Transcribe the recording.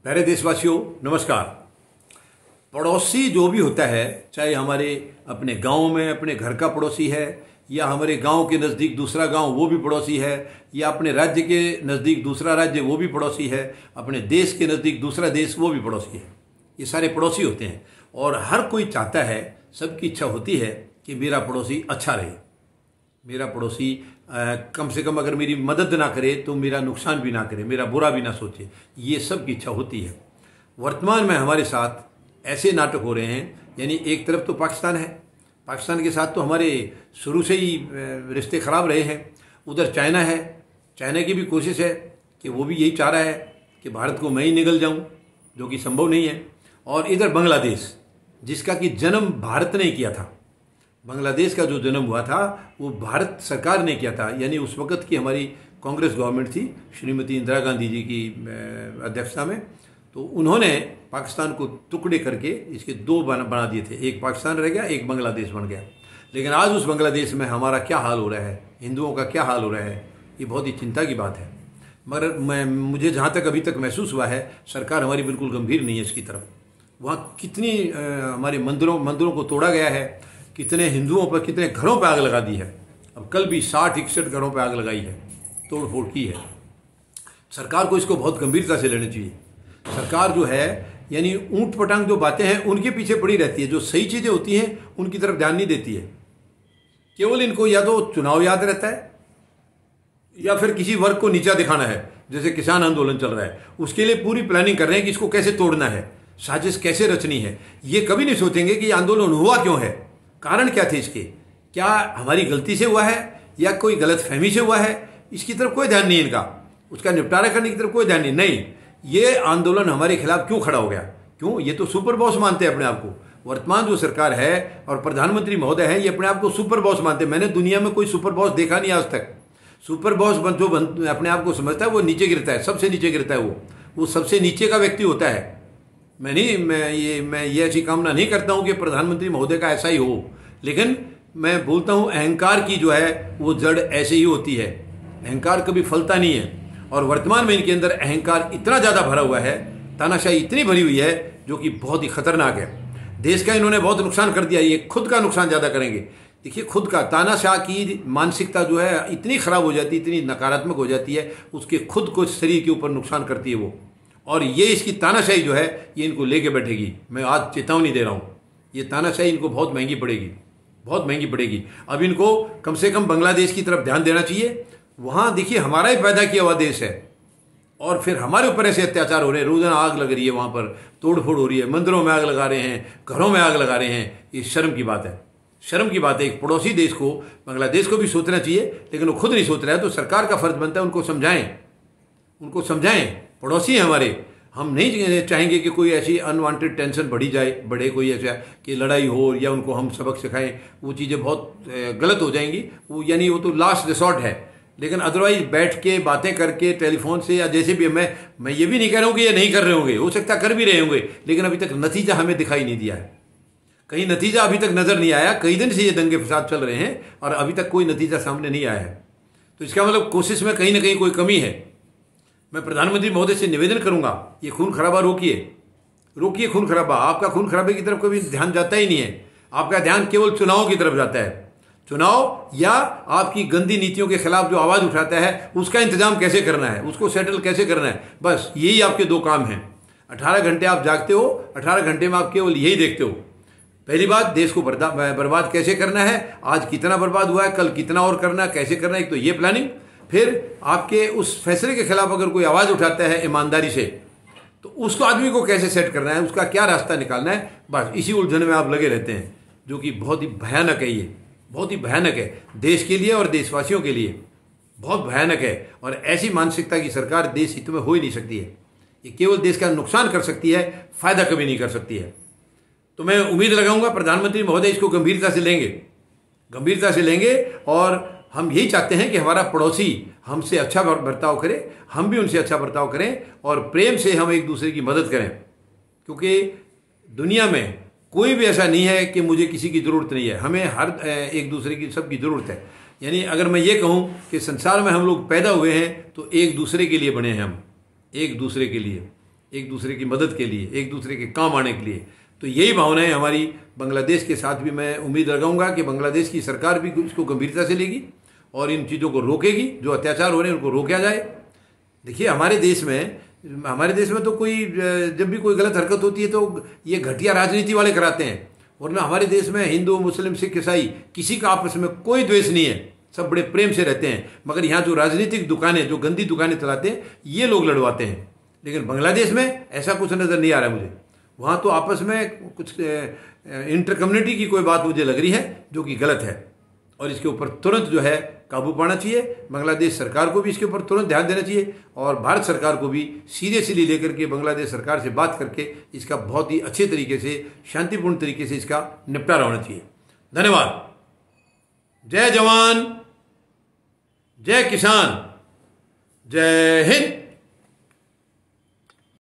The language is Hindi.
प्यारे देशवासियों, नमस्कार। पड़ोसी जो भी होता है, चाहे हमारे अपने गांव में अपने घर का पड़ोसी है, या हमारे गांव के नज़दीक दूसरा गांव वो भी पड़ोसी है, या अपने राज्य के नज़दीक दूसरा राज्य वो भी पड़ोसी है, अपने देश के नज़दीक दूसरा देश वो भी पड़ोसी है। ये सारे पड़ोसी होते हैं और हर कोई चाहता है, सबकी इच्छा होती है कि मेरा पड़ोसी अच्छा रहे, मेरा पड़ोसी कम से कम अगर मेरी मदद ना करे तो मेरा नुकसान भी ना करे, मेरा बुरा भी ना सोचे। ये सब की इच्छा होती है। वर्तमान में हमारे साथ ऐसे नाटक हो रहे हैं, यानी एक तरफ तो पाकिस्तान है, पाकिस्तान के साथ तो हमारे शुरू से ही रिश्ते ख़राब रहे हैं। उधर चाइना है, चाइना की भी कोशिश है कि वो भी यही चाह रहा है कि भारत को मैं ही निगल जाऊं, जो कि संभव नहीं है। और इधर बांग्लादेश, जिसका कि जन्म भारत ने किया था, बांग्लादेश का जो जन्म हुआ था वो भारत सरकार ने किया था, यानी उस वक़्त की हमारी कांग्रेस गवर्नमेंट थी, श्रीमती इंदिरा गांधी जी की अध्यक्षता में। तो उन्होंने पाकिस्तान को टुकड़े करके इसके दो बना दिए थे, एक पाकिस्तान रह गया, एक बांग्लादेश बन गया। लेकिन आज उस बांग्लादेश में हमारा क्या हाल हो रहा है, हिंदुओं का क्या हाल हो रहा है, ये बहुत ही चिंता की बात है। मगर मुझे जहाँ तक अभी तक महसूस हुआ है, सरकार हमारी बिल्कुल गंभीर नहीं है इसकी तरफ। वहाँ कितनी हमारे मंदिरों को तोड़ा गया है, कितने हिंदुओं पर, कितने घरों पर आग लगा दी है। अब कल भी 60-61 घरों पर आग लगाई है, तोड़ फोड़ की है। सरकार को इसको बहुत गंभीरता से लेना चाहिए। सरकार जो है, यानी ऊंट पटांग जो बातें हैं उनके पीछे पड़ी रहती है, जो सही चीज़ें होती हैं उनकी तरफ ध्यान नहीं देती है। केवल इनको या तो चुनाव याद रहता है या फिर किसी वर्ग को नीचा दिखाना है। जैसे किसान आंदोलन चल रहा है, उसके लिए पूरी प्लानिंग कर रहे हैं कि इसको कैसे तोड़ना है, साजिश कैसे रचनी है। ये कभी नहीं सोचेंगे कि ये आंदोलन हुआ क्यों है, कारण क्या थे इसके, क्या हमारी गलती से हुआ है या कोई गलत फहमी से हुआ है। इसकी तरफ कोई ध्यान नहीं इनका, उसका निपटारा करने की तरफ कोई ध्यान नहीं। ये आंदोलन हमारे खिलाफ क्यों खड़ा हो गया, क्यों? ये तो सुपर बॉस मानते हैं अपने आप को। वर्तमान जो सरकार है और प्रधानमंत्री महोदय है, ये अपने आप को सुपर बॉस मानते हैं। मैंने दुनिया में कोई सुपर बॉस देखा नहीं आज तक। सुपर बॉस जो अपने आप को समझता है वो नीचे गिरता है, सबसे नीचे गिरता है। वो सबसे नीचे का व्यक्ति होता है। मैं ये ऐसी कामना नहीं करता हूं कि प्रधानमंत्री महोदय का ऐसा ही हो, लेकिन मैं बोलता हूं अहंकार की जो है वो जड़ ऐसे ही होती है। अहंकार कभी फलता नहीं है, और वर्तमान में इनके अंदर अहंकार इतना ज़्यादा भरा हुआ है, तानाशाही इतनी भरी हुई है, जो कि बहुत ही खतरनाक है। देश का इन्होंने बहुत नुकसान कर दिया, ये खुद का नुकसान ज़्यादा करेंगे। देखिए, खुद का तानाशाह की मानसिकता जो है इतनी खराब हो जाती है, इतनी नकारात्मक हो जाती है, उसके खुद को शरीर के ऊपर नुकसान करती है वो। और ये इसकी तानाशाही जो है ये इनको लेके बैठेगी। मैं आज चेतावनी दे रहा हूँ, ये तानाशाही इनको बहुत महंगी पड़ेगी, बहुत महंगी पड़ेगी। अब इनको कम से कम बांग्लादेश की तरफ ध्यान देना चाहिए। वहाँ देखिए, हमारा ही पैदा किया हुआ देश है, और फिर हमारे ऊपर ऐसे अत्याचार हो रहे हैं, रोजाना आग लग रही है, वहाँ पर तोड़ फोड़ हो रही है, मंदिरों में आग लगा रहे हैं, घरों में आग लगा रहे हैं। ये शर्म की बात है, शर्म की बात है। एक पड़ोसी देश को, बांग्लादेश को भी सोचना चाहिए, लेकिन वो खुद नहीं सोच रहा है। तो सरकार का फर्ज बनता है उनको समझाएं, उनको समझाएं। पड़ोसी हैं हमारे, हम नहीं चाहेंगे कि कोई ऐसी अनवांटेड टेंशन बढ़े कोई ऐसा कि लड़ाई हो या उनको हम सबक सिखाएं। वो चीज़ें बहुत गलत हो जाएंगी, वो यानी वो तो लास्ट रिसॉर्ट है। लेकिन अदरवाइज बैठ के बातें करके टेलीफोन से या जैसे भी, मैं ये भी नहीं कह रहा हूँ कि ये नहीं कर रहे होंगे, हो सकता कर भी रहे होंगे, लेकिन अभी तक नतीजा हमें दिखाई नहीं दिया है। कहीं नतीजा अभी तक नज़र नहीं आया। कई दिन से ये दंगे फसाद चल रहे हैं और अभी तक कोई नतीजा सामने नहीं आया है। तो इसका मतलब कोशिश में कहीं ना कहीं कोई कमी है। मैं प्रधानमंत्री महोदय से निवेदन करूंगा, ये खून खराबा रोकिए खून खराबा। आपका खून खराबे की तरफ कभी ध्यान जाता ही नहीं है। आपका ध्यान केवल चुनाव की तरफ जाता है। चुनाव या आपकी गंदी नीतियों के खिलाफ जो आवाज़ उठाता है उसका इंतजाम कैसे करना है, उसको सेटल कैसे करना है, बस यही आपके दो काम हैं। 18 घंटे आप जागते हो, 18 घंटे में आप केवल यही देखते हो। पहली बात, देश को बर्बाद कैसे करना है, आज कितना बर्बाद हुआ है, कल कितना और करना है, कैसे करना है, एक तो ये प्लानिंग। फिर आपके उस फैसले के खिलाफ अगर कोई आवाज़ उठाता है ईमानदारी से, तो उसको आदमी को कैसे सेट करना है, उसका क्या रास्ता निकालना है, बस इसी उलझन में आप लगे रहते हैं, जो कि बहुत ही भयानक है। ये बहुत ही भयानक है देश के लिए और देशवासियों के लिए, बहुत भयानक है। और ऐसी मानसिकता की सरकार देश हित में हो ही नहीं सकती है। ये केवल देश का नुकसान कर सकती है, फायदा कभी नहीं कर सकती है। तो मैं उम्मीद लगाऊंगा प्रधानमंत्री महोदय इसको गंभीरता से लेंगे, और हम यही चाहते हैं कि हमारा पड़ोसी हमसे अच्छा बर्ताव करे, हम भी उनसे अच्छा बर्ताव करें, और प्रेम से हम एक दूसरे की मदद करें। क्योंकि दुनिया में कोई भी ऐसा नहीं है कि मुझे किसी की ज़रूरत नहीं है। हमें हर एक दूसरे की सबकी ज़रूरत है। यानी अगर मैं ये कहूँ कि संसार में हम लोग पैदा हुए हैं तो एक दूसरे के लिए बने हैं, हम एक दूसरे के लिए। एक दूसरे की मदद के लिए, एक दूसरे के काम आने के लिए। तो यही भावनाएं हमारी बांग्लादेश के साथ भी मैं उम्मीद लगाऊंगा कि बांग्लादेश की सरकार भी इसको गंभीरता से लेगी और इन चीज़ों को रोकेगी, जो अत्याचार हो रहे हैं उनको रोका जाए। देखिए हमारे देश में तो कोई जब भी कोई गलत हरकत होती है तो ये घटिया राजनीति वाले कराते हैं, वरना हमारे देश में हिंदू, मुस्लिम, सिख, ईसाई किसी का आपस में कोई द्वेष नहीं है, सब बड़े प्रेम से रहते हैं। मगर यहाँ जो राजनीतिक दुकानें, जो गंदी दुकानें चलाते हैं, ये लोग लड़वाते हैं। लेकिन बांग्लादेश में ऐसा कुछ नज़र नहीं आ रहा है मुझे। वहाँ तो आपस में कुछ इंटर कम्युनिटी की कोई बात मुझे लग रही है जो कि गलत है, और इसके ऊपर तुरंत जो है काबू पाना चाहिए। बांग्लादेश सरकार को भी इसके ऊपर तुरंत ध्यान देना चाहिए और भारत सरकार को भी सीरियसली लेकर के बांग्लादेश सरकार से बात करके इसका बहुत ही अच्छे तरीके से, शांतिपूर्ण तरीके से इसका निपटारा होना चाहिए। धन्यवाद। जय जवान, जय किसान, जय हिंद।